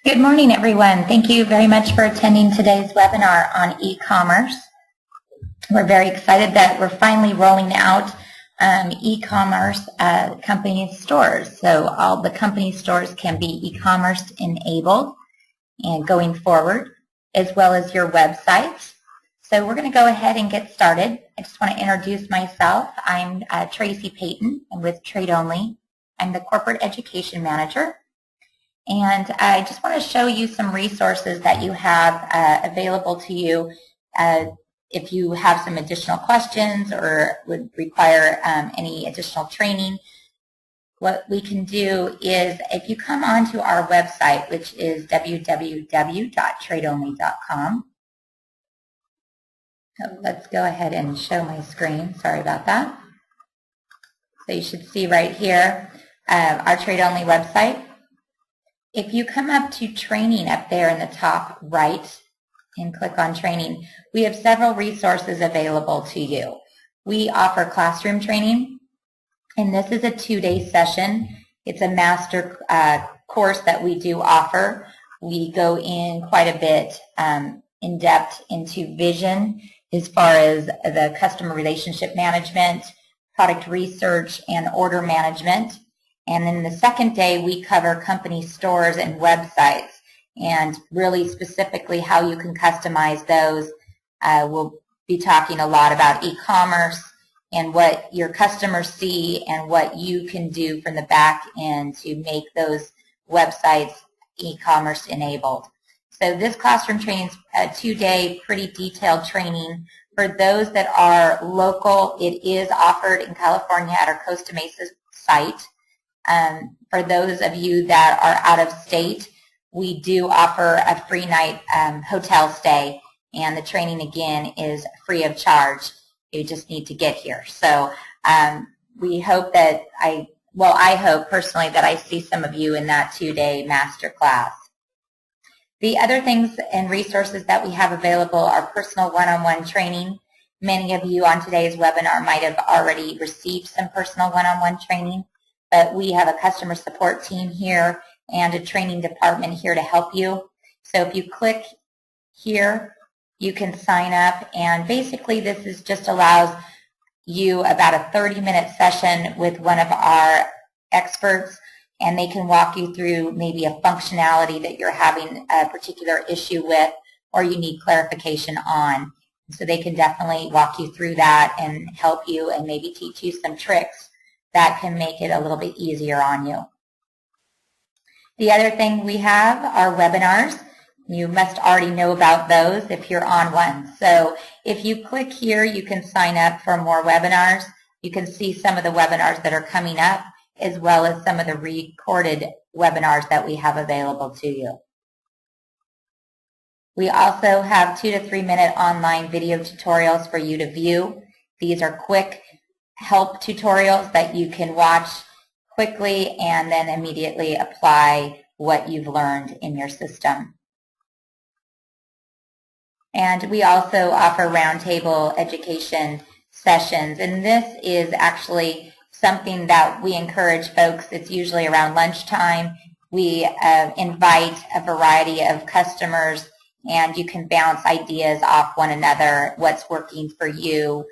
Good morning, everyone. Thank you very much for attending today's webinar on e-commerce. We're very excited that we're finally rolling out e-commerce company stores. So all the company stores can be e-commerce enabled and going forward, as well as your websites. So we're going to go ahead and get started. I just want to introduce myself. I'm Tracy Payton. I'm with Trade Only. I'm the Corporate Education Manager. And I just want to show you some resources that you have available to you if you have some additional questions or would require any additional training. What we can do is if you come onto our website, which is www.tradeonly.com. So let's go ahead and show my screen. Sorry about that. So you should see right here our Trade Only website. If you come up to training up there in the top right and click on training, we have several resources available to you. We offer classroom training, and this is a 2-day session. It's a master course that we do offer. We go in quite a bit in depth into vision as far as the customer relationship management, product research, and order management. And then the second day, we cover company stores and websites, and really specifically how you can customize those. We'll be talking a lot about e-commerce and what your customers see and what you can do from the back end to make those websites e-commerce enabled. So this classroom training is a 2-day, pretty detailed training. For those that are local, it is offered in California at our Costa Mesa site. For those of you that are out of state, we do offer a free night hotel stay, and the training again is free of charge. You just need to get here. So we hope that I hope personally that I see some of you in that 2-day master class. The other things and resources that we have available are personal one-on-one training. Many of you on today's webinar might have already received some personal one-on-one training. But we have a customer support team here and a training department here to help you. So if you click here, you can sign up, and basically this is just allows you about a 30-minute session with one of our experts, and they can walk you through maybe a functionality that you're having a particular issue with or you need clarification on. So they can definitely walk you through that and help you and maybe teach you some tricks that can make it a little bit easier on you. The other thing we have are webinars. You must already know about those if you're on one. So if you click here, you can sign up for more webinars. You can see some of the webinars that are coming up, as well as some of the recorded webinars that we have available to you. We also have 2 to 3 minute online video tutorials for you to view. These are quick help tutorials that you can watch quickly and then immediately apply what you've learned in your system. And we also offer roundtable education sessions, and this is actually something that we encourage folks. It's usually around lunchtime. We invite a variety of customers, and you can bounce ideas off one another, what's working for you,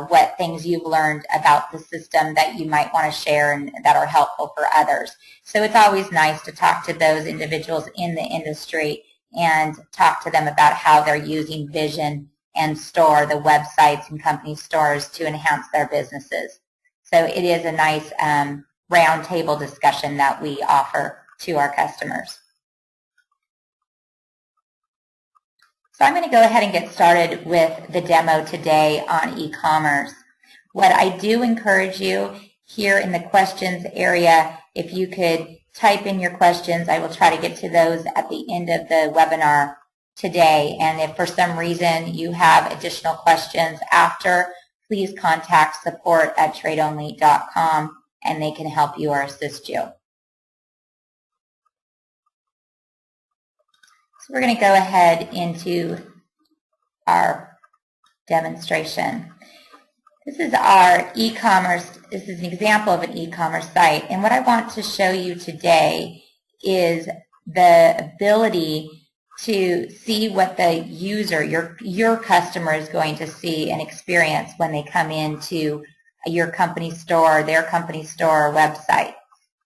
what things you've learned about the system that you might want to share and that are helpful for others. So it's always nice to talk to those individuals in the industry and talk to them about how they're using Vision and Store, the websites and company stores, to enhance their businesses. So it is a nice roundtable discussion that we offer to our customers. So I'm going to go ahead and get started with the demo today on e-commerce. What I do encourage you here in the questions area, if you could type in your questions, I will try to get to those at the end of the webinar today. And if for some reason you have additional questions after, please contact support@tradeonly.com and they can help you or assist you. So we're going to go ahead into our demonstration. This is our e-commerce. This is an example of an e-commerce site. And what I want to show you today is the ability to see what the user, your customer, is going to see and experience when they come into your company store, their company store or website.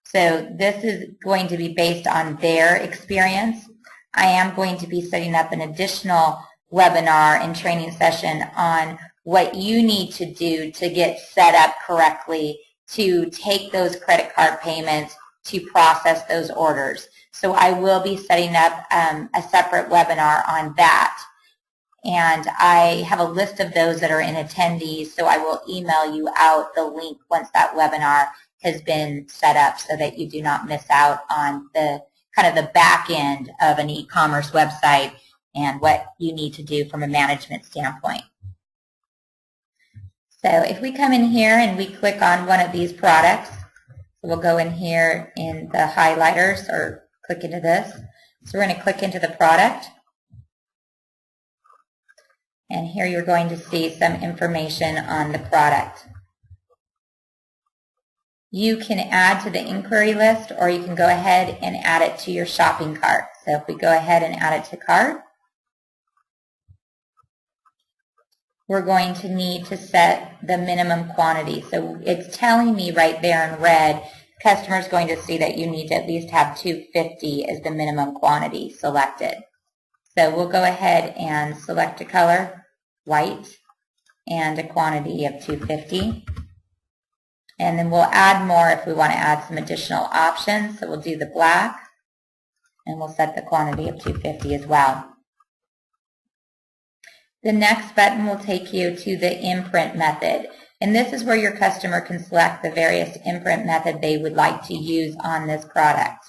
So this is going to be based on their experience. I am going to be setting up an additional webinar and training session on what you need to do to get set up correctly to take those credit card payments, to process those orders. So I will be setting up a separate webinar on that. And I have a list of those that are in attendees, so I will email you out the link once that webinar has been set up so that you do not miss out on the kind of the back end of an e-commerce website and what you need to do from a management standpoint. So if we come in here and we click on one of these products, we'll go in here in the highlighters or click into this. So we're going to click into the product. And here you're going to see some information on the product. You can add to the inquiry list, or you can go ahead and add it to your shopping cart. So if we go ahead and add it to cart, we're going to need to set the minimum quantity. So it's telling me right there in red, customer's going to see that you need to at least have 250 as the minimum quantity selected. So we'll go ahead and select a color, white, and a quantity of 250. And then we'll add more if we want to add some additional options. So we'll do the black, and we'll set the quantity of 250 as well. The next button will take you to the imprint method. And this is where your customer can select the various imprint method they would like to use on this product.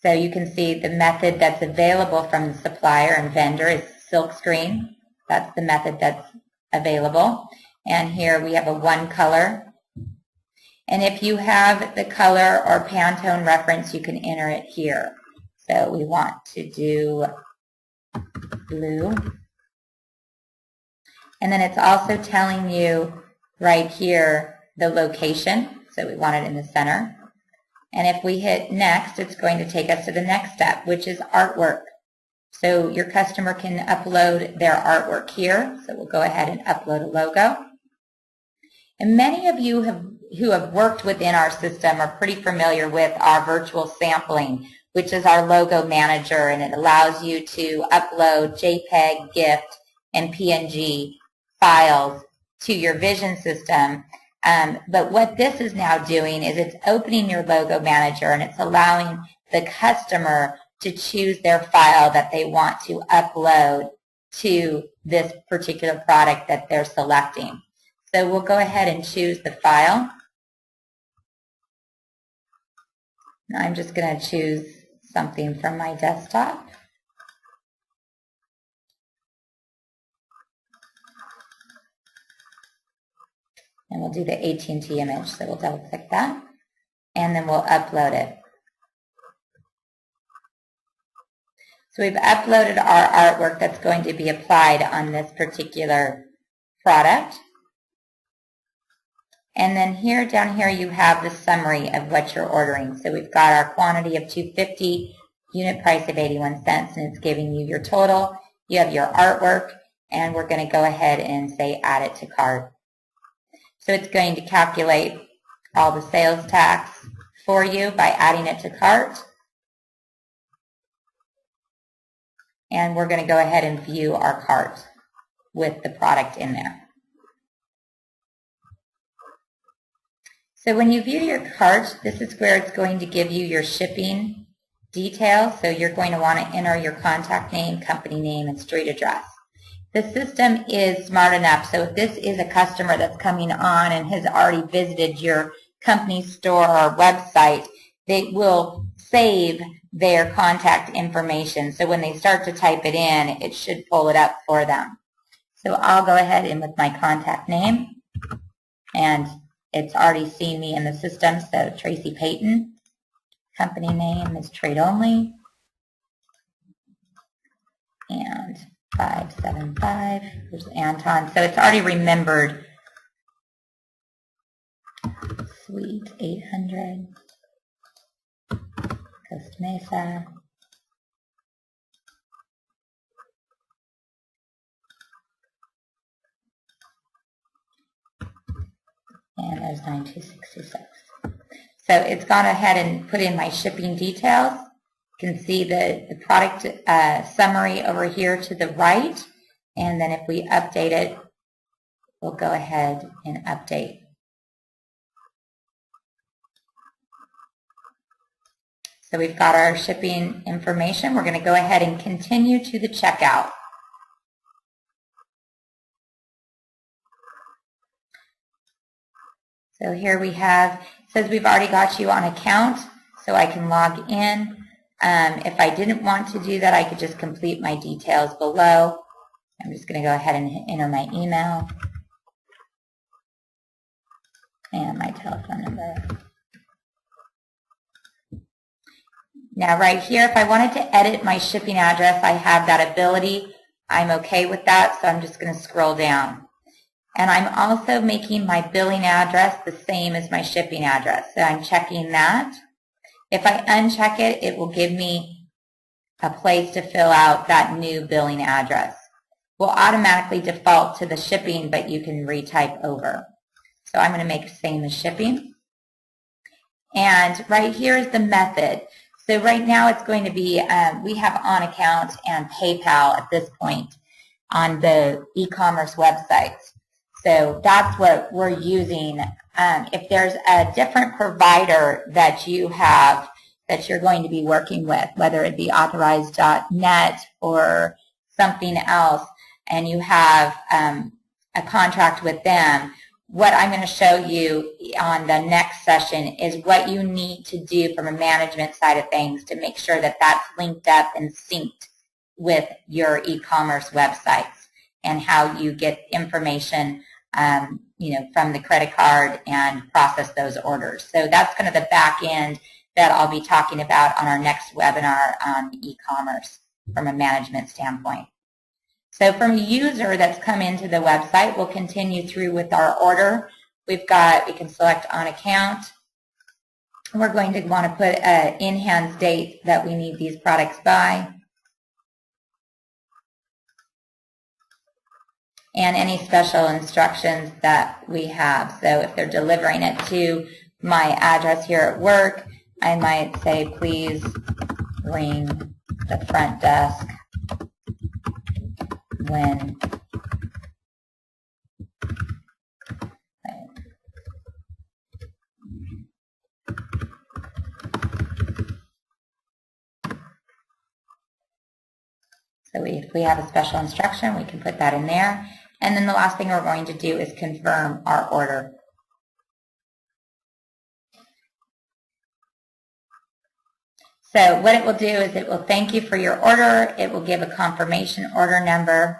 So you can see the method that's available from the supplier and vendor is silkscreen. That's the method that's available. And here we have a one color. And if you have the color or Pantone reference, you can enter it here. So we want to do blue. And then it's also telling you right here the location. So we want it in the center. And if we hit next, it's going to take us to the next step, which is artwork. So your customer can upload their artwork here. So we'll go ahead and upload a logo. And many of you who have worked within our system are pretty familiar with our virtual sampling, which is our logo manager, and it allows you to upload JPEG, GIF, and PNG files to your Vision system. But what this is now doing is it's opening your logo manager, and it's allowing the customer to choose their file that they want to upload to this particular product that they're selecting. So we'll go ahead and choose the file. I'm just going to choose something from my desktop. And we'll do the AT&T image, so we'll double click that. And then we'll upload it. So we've uploaded our artwork that's going to be applied on this particular product. And then here, down here, you have the summary of what you're ordering. So we've got our quantity of 250, unit price of 81 cents, and it's giving you your total. You have your artwork, and we're going to go ahead and say add it to cart. So it's going to calculate all the sales tax for you by adding it to cart. And we're going to go ahead and view our cart with the product in there. So when you view your cart, this is where it's going to give you your shipping details. So you're going to want to enter your contact name, company name, and street address. The system is smart enough, so if this is a customer that's coming on and has already visited your company store or website, they will save their contact information. So when they start to type it in, it should pull it up for them. So I'll go ahead and with my contact name, and it's already seen me in the system, so Tracy Payton. Company name is Trade Only. And 575, there's Anton. So it's already remembered. Suite 800. Costa Mesa. And there's 9266. So it's gone ahead and put in my shipping details. You can see the product summary over here to the right. And then if we update it, we'll go ahead and update. So we've got our shipping information. We're going to go ahead and continue to the checkout. So here we have, it says we've already got you on account, so I can log in. If I didn't want to do that, I could just complete my details below. I'm just going to go ahead and enter my email and my telephone number. Now right here, if I wanted to edit my shipping address, I have that ability. I'm okay with that, so I'm just going to scroll down. And I'm also making my billing address the same as my shipping address. So I'm checking that. If I uncheck it, it will give me a place to fill out that new billing address. Will automatically default to the shipping, but you can retype over. So I'm going to make same as shipping. And right here is the method. So right now it's going to be, we have on account and PayPal at this point on the e-commerce websites. So that's what we're using. If there's a different provider that you have that you're going to be working with, whether it be authorized.net or something else, and you have a contract with them, what I'm going to show you on the next session is what you need to do from a management side of things to make sure that that's linked up and synced with your e-commerce websites and how you get information from the credit card and process those orders. So that's kind of the back end that I'll be talking about on our next webinar on e-commerce from a management standpoint. So from a user that's come into the website, we'll continue through with our order. We can select on account. We're going to want to put an in-hands date that we need these products by. And any special instructions that we have. So if they're delivering it to my address here at work, I might say, please ring the front desk when so if we have a special instruction, we can put that in there. And then the last thing we're going to do is confirm our order. So what it will do is it will thank you for your order. It will give a confirmation order number,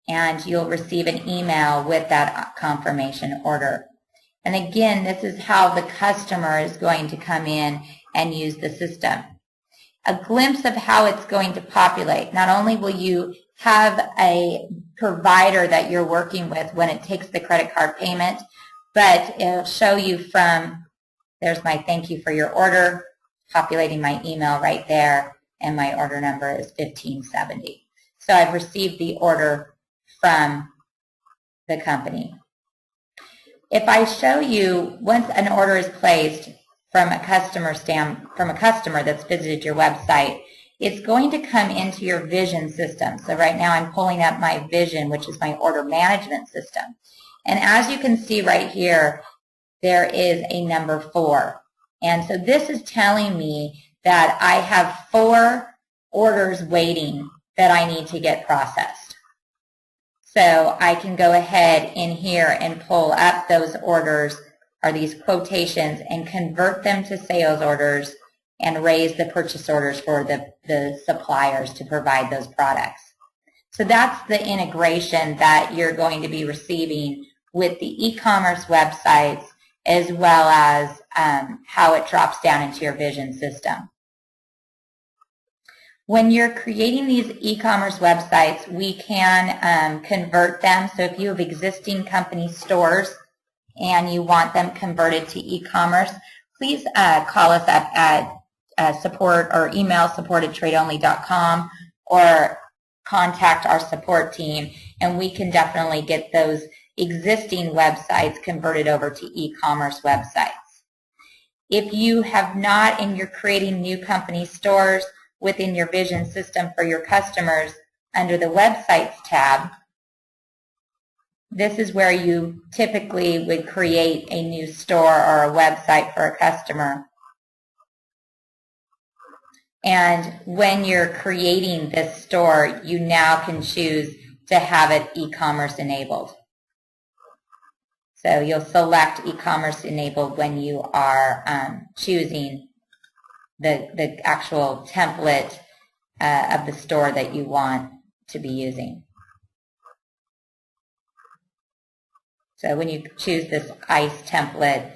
and you'll receive an email with that confirmation order. And again, this is how the customer is going to come in and use the system. A glimpse of how it's going to populate. Not only will you have a provider that you're working with when it takes the credit card payment, but it'll show you from, there's my thank you for your order, populating my email right there, and my order number is 1570. So I've received the order from the company. If I show you, once an order is placed from a customer that's visited your website, it's going to come into your Vision system. So right now I'm pulling up my Vision, which is my order management system. And as you can see right here, there is a number 4. And so this is telling me that I have 4 orders waiting that I need to get processed. So I can go ahead in here and pull up those orders, or these quotations, and convert them to sales orders and raise the purchase orders for the suppliers to provide those products. So that's the integration that you're going to be receiving with the e-commerce websites, as well as how it drops down into your Vision system. When you're creating these e-commerce websites, we can convert them. So if you have existing company stores and you want them converted to e-commerce, please call us up at support or email support@tradeonly.com or contact our support team, and we can definitely get those existing websites converted over to e-commerce websites. If you have not and you're creating new company stores within your vision system for your customers, under the Websites tab, this is where you typically would create a new store or a website for a customer. And when you're creating this store, you now can choose to have it e-commerce enabled. So you'll select e-commerce enabled when you are choosing the actual template of the store that you want to be using. So when you choose this ICE template,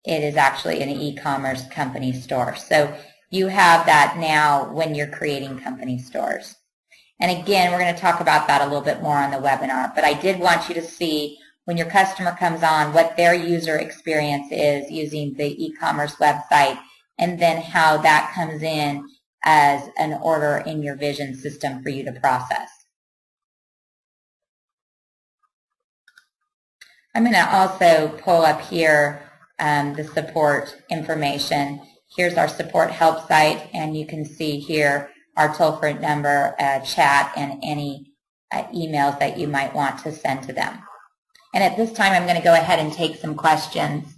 it is actually an e-commerce company store. So you have that now when you're creating company stores. And again, we're going to talk about that a little bit more on the webinar, but I did want you to see when your customer comes on what their user experience is using the e-commerce website, and then how that comes in as an order in your vision system for you to process. I'm going to also pull up here the support information. Here's our support help site, and you can see here our toll-free number, chat, and any emails that you might want to send to them. And at this time, I'm going to go ahead and take some questions.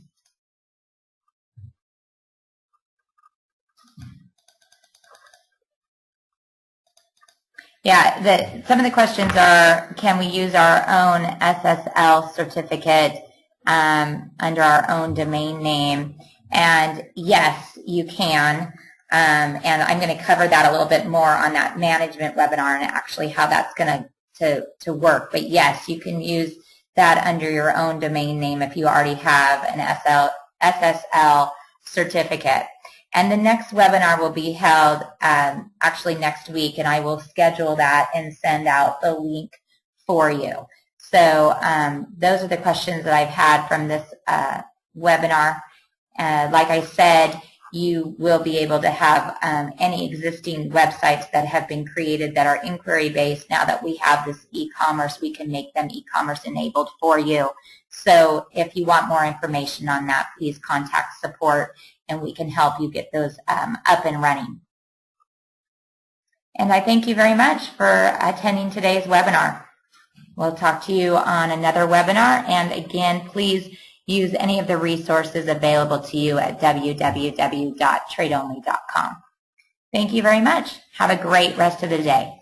Yeah, some of the questions are, can we use our own SSL certificate under our own domain name? And yes, you can. And I'm going to cover that a little bit more on that management webinar and actually how that's going to work. But yes, you can use that under your own domain name if you already have an SSL certificate. And the next webinar will be held actually next week, and I will schedule that and send out the link for you. So those are the questions that I've had from this webinar. Like I said, you will be able to have any existing websites that have been created that are inquiry-based. Now that we have this e-commerce, we can make them e-commerce enabled for you. So if you want more information on that, please contact support, and we can help you get those up and running. And I thank you very much for attending today's webinar. We'll talk to you on another webinar, and again, please use any of the resources available to you at www.tradeonly.com. Thank you very much. Have a great rest of the day.